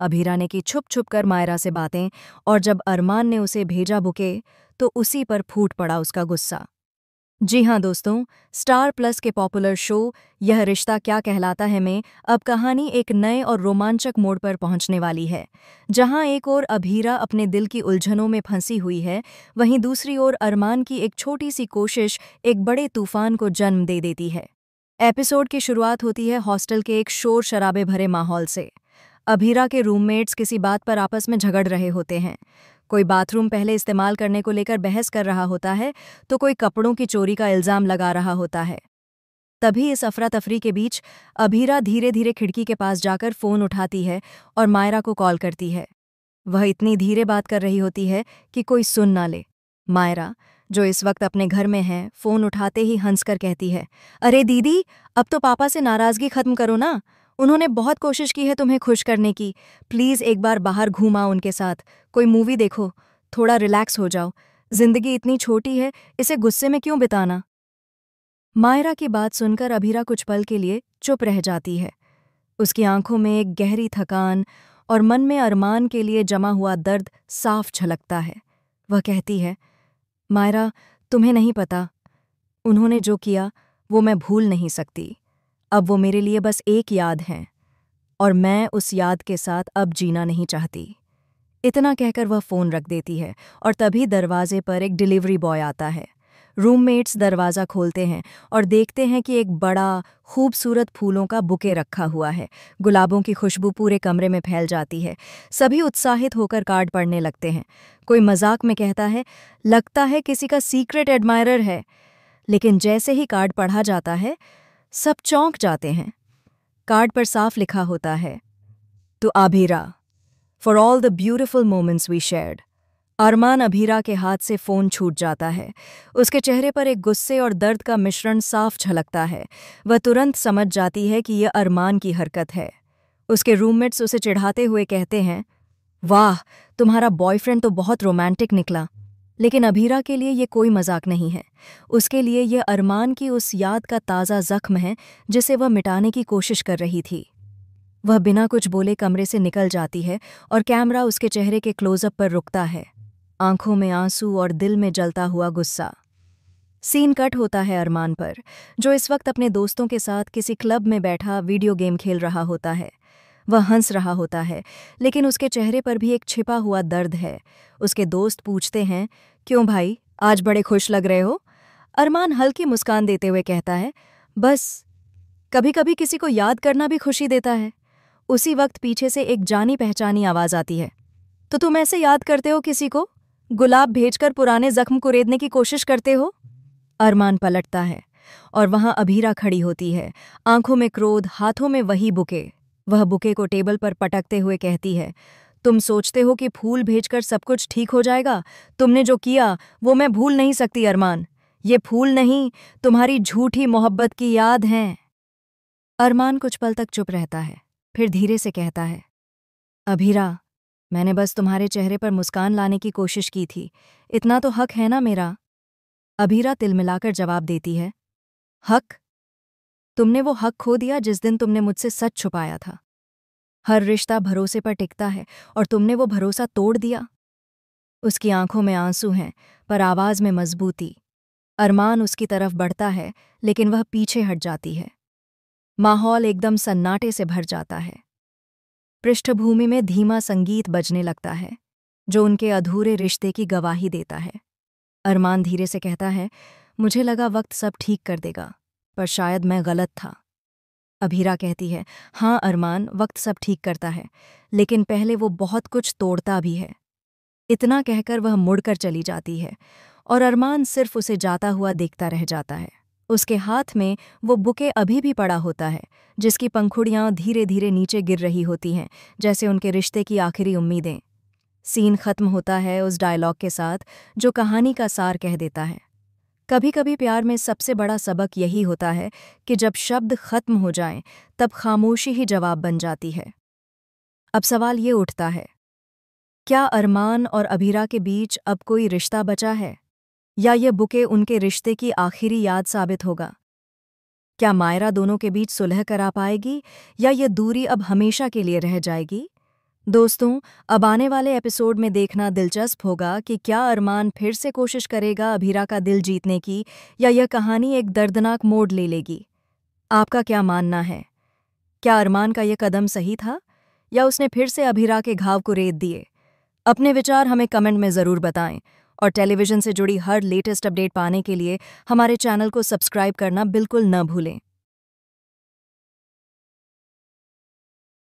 अभीरा ने की छुप छुप कर मायरा से बातें, और जब अरमान ने उसे भेजा बुके तो उसी पर फूट पड़ा उसका गुस्सा। जी हाँ दोस्तों, स्टार प्लस के पॉपुलर शो यह रिश्ता क्या कहलाता है में अब कहानी एक नए और रोमांचक मोड़ पर पहुंचने वाली है। जहां एक ओर अभीरा अपने दिल की उलझनों में फंसी हुई है, वहीं दूसरी ओर अरमान की एक छोटी सी कोशिश एक बड़े तूफान को जन्म दे देती है। एपिसोड की शुरुआत होती है हॉस्टल के एक शोर शराबे भरे माहौल से। अभीरा के रूममेट्स किसी बात पर आपस में झगड़ रहे होते हैं। कोई बाथरूम पहले इस्तेमाल करने को लेकर बहस कर रहा होता है, तो कोई कपड़ों की चोरी का इल्जाम लगा रहा होता है। तभी इस अफरा तफरी के बीच अभीरा धीरे धीरे खिड़की के पास जाकर फोन उठाती है और मायरा को कॉल करती है। वह इतनी धीरे बात कर रही होती है कि कोई सुन ना ले। मायरा, जो इस वक्त अपने घर में है, फोन उठाते ही हंसकर कहती है, अरे दीदी, अब तो पापा से नाराजगी खत्म करो ना। उन्होंने बहुत कोशिश की है तुम्हें खुश करने की। प्लीज एक बार बाहर घूमाओ उनके साथ, कोई मूवी देखो, थोड़ा रिलैक्स हो जाओ। जिंदगी इतनी छोटी है, इसे गुस्से में क्यों बिताना। मायरा की बात सुनकर अभीरा कुछ पल के लिए चुप रह जाती है। उसकी आंखों में एक गहरी थकान और मन में अरमान के लिए जमा हुआ दर्द साफ झलकता है। वह कहती है, मायरा, तुम्हें नहीं पता, उन्होंने जो किया वो मैं भूल नहीं सकती। अब वो मेरे लिए बस एक याद है, और मैं उस याद के साथ अब जीना नहीं चाहती। इतना कहकर वह फ़ोन रख देती है, और तभी दरवाजे पर एक डिलीवरी बॉय आता है। रूममेट्स दरवाज़ा खोलते हैं और देखते हैं कि एक बड़ा, खूबसूरत फूलों का बुके रखा हुआ है। गुलाबों की खुशबू पूरे कमरे में फैल जाती है। सभी उत्साहित होकर कार्ड पढ़ने लगते हैं। कोई मजाक में कहता है, लगता है किसी का सीक्रेट एडमायरर है। लेकिन जैसे ही कार्ड पढ़ा जाता है, सब चौंक जाते हैं। कार्ड पर साफ लिखा होता है, to Abhira, for all the beautiful moments we shared. Armaan Abhira के हाथ से फ़ोन छूट जाता है। उसके चेहरे पर एक गुस्से और दर्द का मिश्रण साफ झलकता है। वह तुरंत समझ जाती है कि यह अरमान की हरकत है। उसके रूममेट्स उसे चिढ़ाते हुए कहते हैं, वाह, तुम्हारा बॉयफ्रेंड तो बहुत रोमांटिक निकला। लेकिन अभीरा के लिए ये कोई मजाक नहीं है। उसके लिए यह अरमान की उस याद का ताज़ा जख्म है जिसे वह मिटाने की कोशिश कर रही थी। वह बिना कुछ बोले कमरे से निकल जाती है और कैमरा उसके चेहरे के क्लोजअप पर रुकता है। आंखों में आंसू और दिल में जलता हुआ गुस्सा। सीन कट होता है अरमान पर, जो इस वक्त अपने दोस्तों के साथ किसी क्लब में बैठा वीडियो गेम खेल रहा होता है। वह हंस रहा होता है, लेकिन उसके चेहरे पर भी एक छिपा हुआ दर्द है। उसके दोस्त पूछते हैं, क्यों भाई, आज बड़े खुश लग रहे हो। अरमान हल्की मुस्कान देते हुए कहता है, बस कभी कभी किसी को याद करना भी खुशी देता है। उसी वक्त पीछे से एक जानी पहचानी आवाज आती है, तो तुम ऐसे याद करते हो किसी को, गुलाब भेजकर पुराने जख्म को रेदने की कोशिश करते हो। अरमान पलटता है और वहां अभीरा खड़ी होती है, आंखों में क्रोध, हाथों में वही बुके। वह बुके को टेबल पर पटकते हुए कहती है, तुम सोचते हो कि फूल भेजकर सब कुछ ठीक हो जाएगा। तुमने जो किया वो मैं भूल नहीं सकती अरमान। ये फूल नहीं, तुम्हारी झूठी मोहब्बत की याद हैं। अरमान कुछ पल तक चुप रहता है, फिर धीरे से कहता है, अभीरा, मैंने बस तुम्हारे चेहरे पर मुस्कान लाने की कोशिश की थी। इतना तो हक है ना मेरा। अभीरा तिलमिलाकर जवाब देती है, हक? तुमने वो हक खो दिया जिस दिन तुमने मुझसे सच छुपाया था। हर रिश्ता भरोसे पर टिकता है, और तुमने वो भरोसा तोड़ दिया। उसकी आंखों में आंसू हैं, पर आवाज में मजबूती। अरमान उसकी तरफ बढ़ता है, लेकिन वह पीछे हट जाती है। माहौल एकदम सन्नाटे से भर जाता है। पृष्ठभूमि में धीमा संगीत बजने लगता है, जो उनके अधूरे रिश्ते की गवाही देता है। अरमान धीरे से कहता है, मुझे लगा वक्त सब ठीक कर देगा, पर शायद मैं गलत था। अभीरा कहती है, हाँ अरमान, वक्त सब ठीक करता है, लेकिन पहले वो बहुत कुछ तोड़ता भी है। इतना कहकर वह मुड़कर चली जाती है, और अरमान सिर्फ उसे जाता हुआ देखता रह जाता है। उसके हाथ में वो बुके अभी भी पड़ा होता है, जिसकी पंखुड़ियां धीरे धीरे नीचे गिर रही होती हैं, जैसे उनके रिश्ते की आखिरी उम्मीदें। सीन खत्म होता है उस डायलॉग के साथ, जो कहानी का सार कह देता है। कभी कभी प्यार में सबसे बड़ा सबक यही होता है कि जब शब्द खत्म हो जाएं, तब खामोशी ही जवाब बन जाती है। अब सवाल ये उठता है, क्या अरमान और अभीरा के बीच अब कोई रिश्ता बचा है, या ये बुके उनके रिश्ते की आखिरी याद साबित होगा? क्या मायरा दोनों के बीच सुलह करा पाएगी, या ये दूरी अब हमेशा के लिए रह जाएगी? दोस्तों, अब आने वाले एपिसोड में देखना दिलचस्प होगा कि क्या अरमान फिर से कोशिश करेगा अभीरा का दिल जीतने की, या यह कहानी एक दर्दनाक मोड़ ले लेगी। आपका क्या मानना है? क्या अरमान का यह कदम सही था, या उसने फिर से अभीरा के घाव को रेत दिए? अपने विचार हमें कमेंट में ज़रूर बताएं, और टेलीविज़न से जुड़ी हर लेटेस्ट अपडेट पाने के लिए हमारे चैनल को सब्सक्राइब करना बिल्कुल न भूलें।